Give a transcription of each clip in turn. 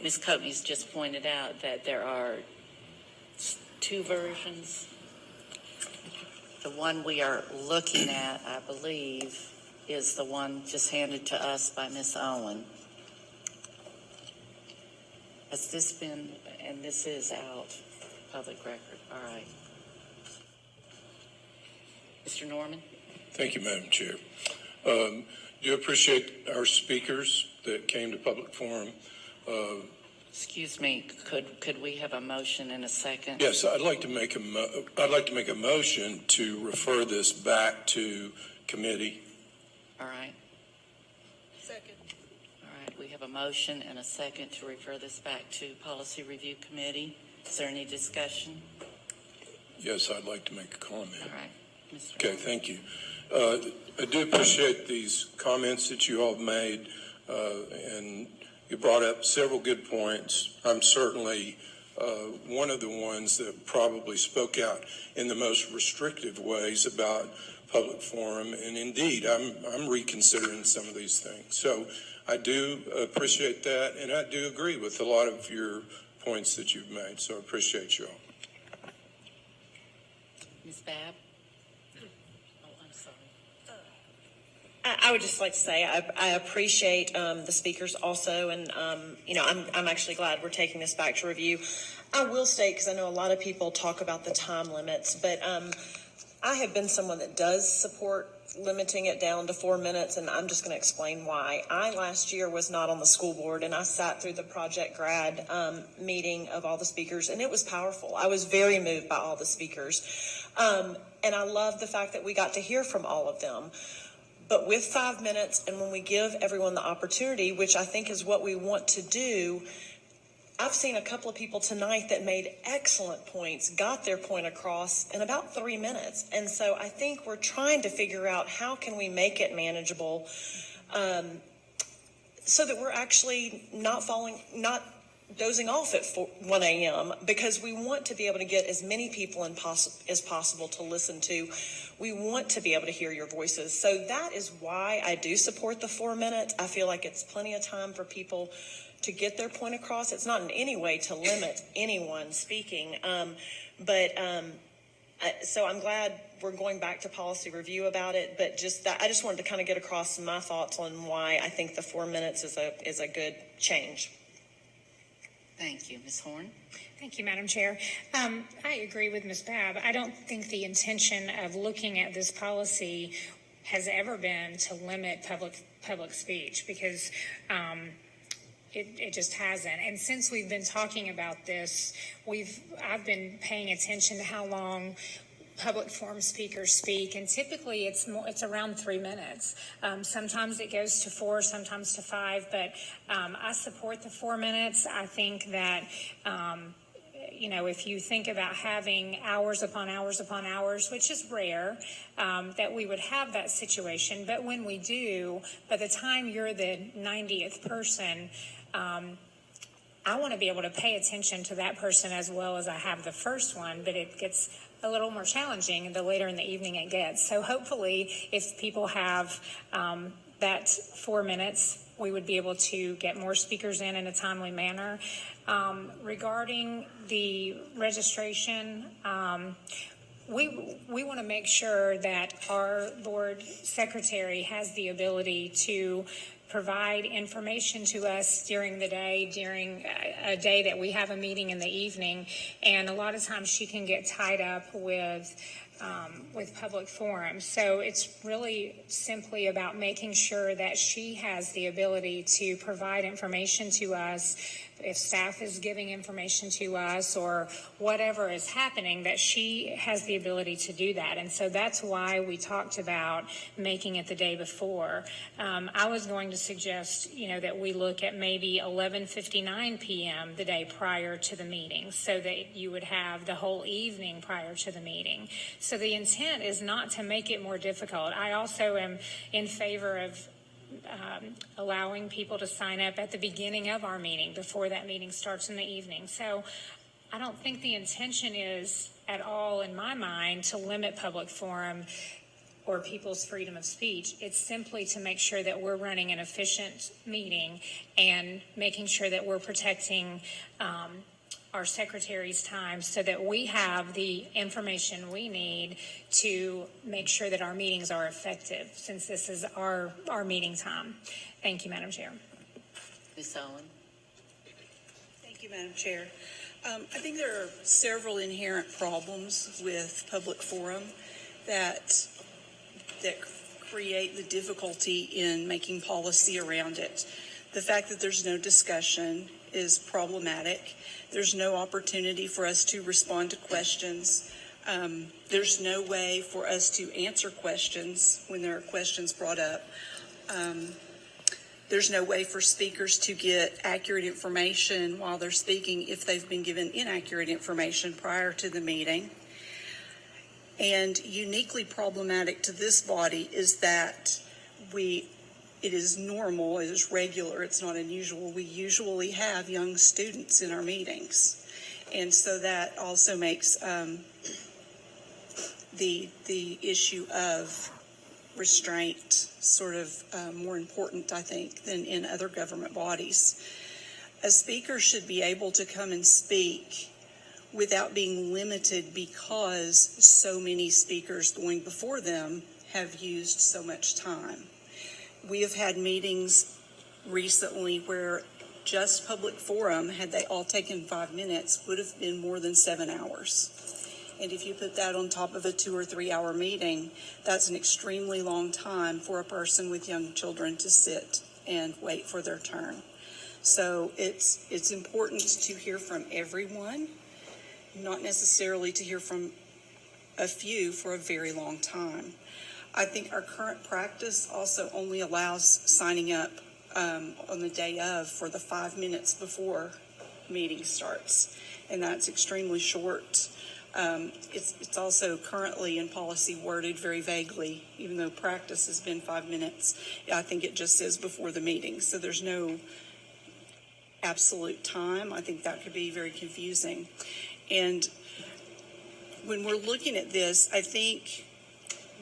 Ms. Coatney's just pointed out that there are two versions. The one we are looking at, I believe, is the one just handed to us by Ms. Owen. Has this been, and this is out, public record. All right. Mr. Norman? Thank you, Madam Chair. Do appreciate our speakers that came to public forum. Excuse me, could we have a motion in a second? Yes, I'd like to make a motion to refer this back to committee. All right. Second. All right, we have a motion and a second to refer this back to Policy Review Committee. Is there any discussion? Yes, I'd like to make a comment. All right. Mr. Okay, thank you. I do appreciate these comments that you all made, and you brought up several good points. I'm certainly one of the ones that probably spoke out in the most restrictive ways about public forum, and indeed, I'm reconsidering some of these things. So I do appreciate that, and I do agree with a lot of your points that you've made, so I appreciate you all. Ms. Babb? I would just like to say I appreciate the speakers also, and I'm actually glad we're taking this back to review. I will state, because I know a lot of people talk about the time limits, but I have been someone that does support limiting it down to 4 minutes, and I'm just going to explain why. I last year was not on the school board, and I sat through the Project Grad meeting of all the speakers, and it was powerful. I was very moved by all the speakers, and I love the fact that we got to hear from all of them. But with 5 minutes, and when we give everyone the opportunity, which I think is what we want to do, I've seen a couple of people tonight that made excellent points, got their point across in about 3 minutes. And so I think we're trying to figure out how can we make it manageable so that we're actually not dozing off at 1 a.m. because we want to be able to get as many people as possible to listen to. We want to be able to hear your voices. So that is why I do support the 4 minutes. I feel like it's plenty of time for people to get their point across. It's not in any way to limit anyone speaking. So I'm glad we're going back to policy review about it, but I just wanted to kind of get across my thoughts on why I think the 4 minutes is a good change. Thank you. Ms. Horn? Thank you, Madam Chair. I agree with Ms. Babb. I don't think the intention of looking at this policy has ever been to limit public speech, because it just hasn't. And since we've been talking about this, I've been paying attention to how long public forum speakers speak, and typically it's around 3 minutes. Sometimes it goes to 4, sometimes to 5, but I support the 4 minutes. I think that if you think about having hours upon hours upon hours, which is rare, that we would have that situation, but when we do, by the time you're the 90th person, I want to be able to pay attention to that person as well as I have the first one, but it gets a little more challenging the later in the evening it gets. So hopefully if people have that 4 minutes, we would be able to get more speakers in a timely manner. Regarding the registration, we want to make sure that our board secretary has the ability to provide information to us during the day, during a day that we have a meeting in the evening. And a lot of times she can get tied up with public forums. So it's really simply about making sure that she has the ability to provide information to us. If staff is giving information to us or whatever is happening, that she has the ability to do that. And so that's why we talked about making it the day before. I was going to suggest, that we look at maybe 11:59 p.m. the day prior to the meeting, so that you would have the whole evening prior to the meeting. So the intent is not to make it more difficult. I also am in favor of allowing people to sign up at the beginning of our meeting before that meeting starts in the evening. So I don't think the intention is at all, in my mind, to limit public forum. or people's freedom of speech. It's simply to make sure that we're running an efficient meeting and making sure that we're protecting our secretary's time so that we have the information we need to make sure that our meetings are effective, since this is our meeting time. Thank you, Madam Chair. Ms. Owen? Thank you, Madam Chair. I think there are several inherent problems with public forum that create the difficulty in making policy around it. The fact that there's no discussion is problematic. There's no opportunity for us to respond to questions. There's no way for us to answer questions when there are questions brought up. There's no way for speakers to get accurate information while they're speaking if they've been given inaccurate information prior to the meeting. And uniquely problematic to this body is that it is normal, it is regular, it's not unusual. We usually have young students in our meetings. And so that also makes the issue of restraint sort of more important, I think, than in other government bodies. A speaker should be able to come and speak without being limited because so many speakers going before them have used so much time. We have had meetings recently where just public forum, had they all taken 5 minutes, would have been more than 7 hours. And if you put that on top of a 2 or 3 hour meeting, that's an extremely long time for a person with young children to sit and wait for their turn. So it's important to hear from everyone, not necessarily to hear from a few for a very long time. I think our current practice also only allows signing up on the day of for the 5 minutes before meeting starts, and that's extremely short. It's also currently in policy worded very vaguely, even though practice has been 5 minutes. I think it just says before the meeting, so there's no absolute time. I think that could be very confusing. And when we're looking at this, I think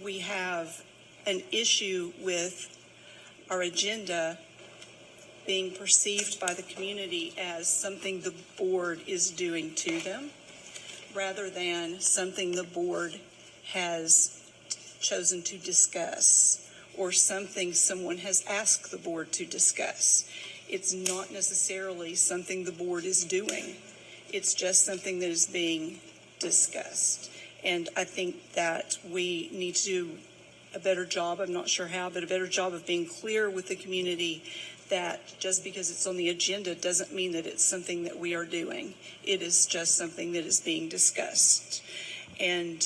we have an issue with our agenda being perceived by the community as something the board is doing to them, rather than something the board has chosen to discuss or something someone has asked the board to discuss. It's not necessarily something the board is doing. It's just something that is being discussed. And I think that we need to do a better job, I'm not sure how, but a better job of being clear with the community that just because it's on the agenda doesn't mean that it's something that we are doing. It is just something that is being discussed. And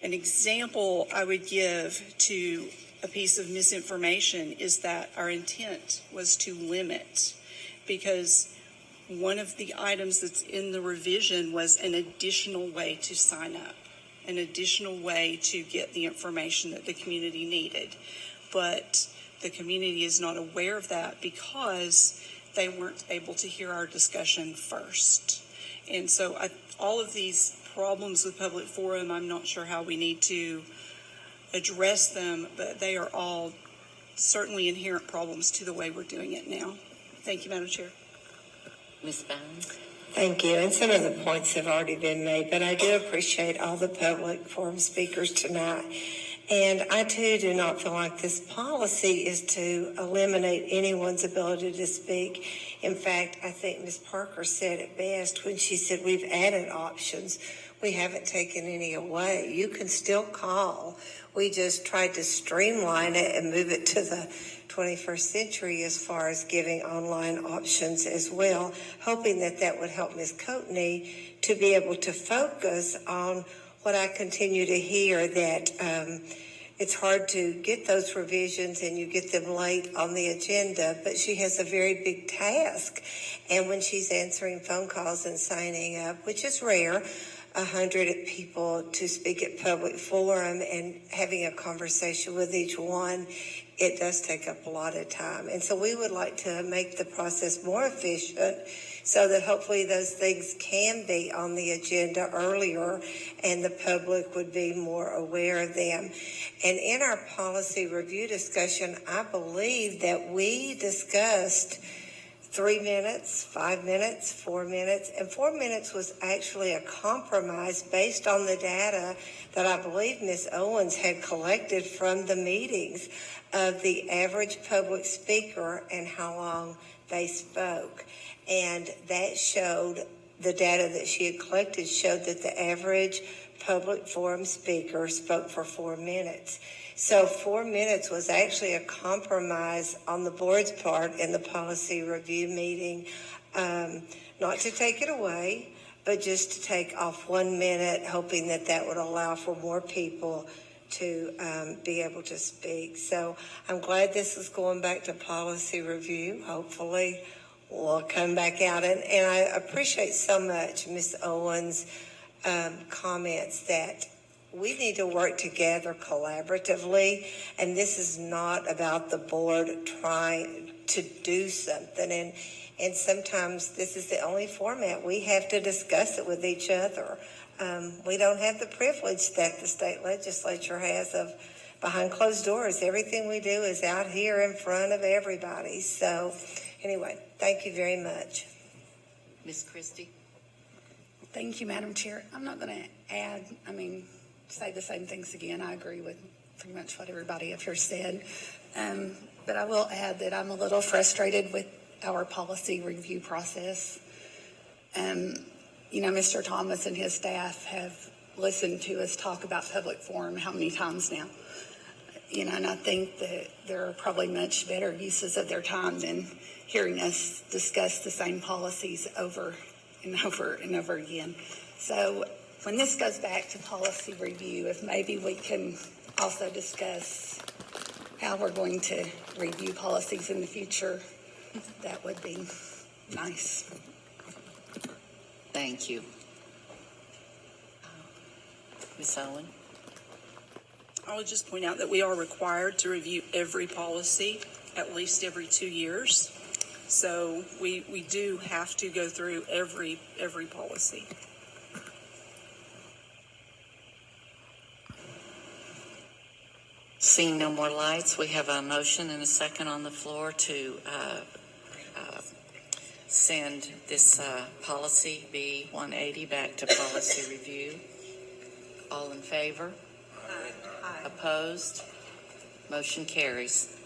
an example I would give to a piece of misinformation is that our intent was to limit, because one of the items that's in the revision was an additional way to sign up, an additional way to get the information that the community needed. But the community is not aware of that because they weren't able to hear our discussion first. And so all of these problems with public forum, I'm not sure how we need to address them, but they are all certainly inherent problems to the way we're doing it now. Thank you, Madam Chair. Ms. Bounds? Thank you. And some of the points have already been made, but I do appreciate all the public forum speakers tonight. And I, too, do not feel like this policy is to eliminate anyone's ability to speak. In fact, I think Ms. Parker said it best when she said we've added options. We haven't taken any away. You can still call. We just tried to streamline it and move it to the 21st century as far as giving online options as well, hoping that that would help Ms. Coatney to be able to focus on what I continue to hear, that it's hard to get those revisions and you get them late on the agenda, but she has a very big task. And when she's answering phone calls and signing up, which is rare, 100 people to speak at public forum and having a conversation with each one, it does take up a lot of time. And so we would like to make the process more efficient so that hopefully those things can be on the agenda earlier and the public would be more aware of them. And in our policy review discussion, I believe that we discussed 3 minutes, 5 minutes, 4 minutes, and 4 minutes was actually a compromise based on the data that I believe Ms. Owens had collected from the meetings of the average public speaker and how long they spoke. And that showed, the data that she had collected showed that the average public forum speaker spoke for 4 minutes. So 4 minutes was actually a compromise on the board's part in the policy review meeting, not to take it away, but just to take off 1 minute, hoping that that would allow for more people to be able to speak. So I'm glad this is going back to policy review. Hopefully we'll come back out. And I appreciate so much Ms. Owens' comments that we need to work together collaboratively, and this is not about the board trying to do something. And sometimes this is the only format. We have to discuss it with each other. We don't have the privilege that the state legislature has of behind closed doors. Everything we do is out here in front of everybody. So anyway, thank you very much. Ms. Christie? Thank you, Madam Chair. I'm not going to add, say the same things again. I agree with pretty much what everybody up here said. But I will add that I'm a little frustrated with our policy review process. Mr. Thomas and his staff have listened to us talk about public forum how many times now? And I think that there are probably much better uses of their time than hearing us discuss the same policies over and over and over again. So when this goes back to policy review, if maybe we can also discuss how we're going to review policies in the future, that would be nice. Thank you. Ms. Owen? I would just point out that we are required to review every policy at least every 2 years. So we do have to go through every policy. Seeing no more lights, we have a motion and a second on the floor to send this policy B-180 back to policy review. All in favor? Aye. Opposed? Motion carries.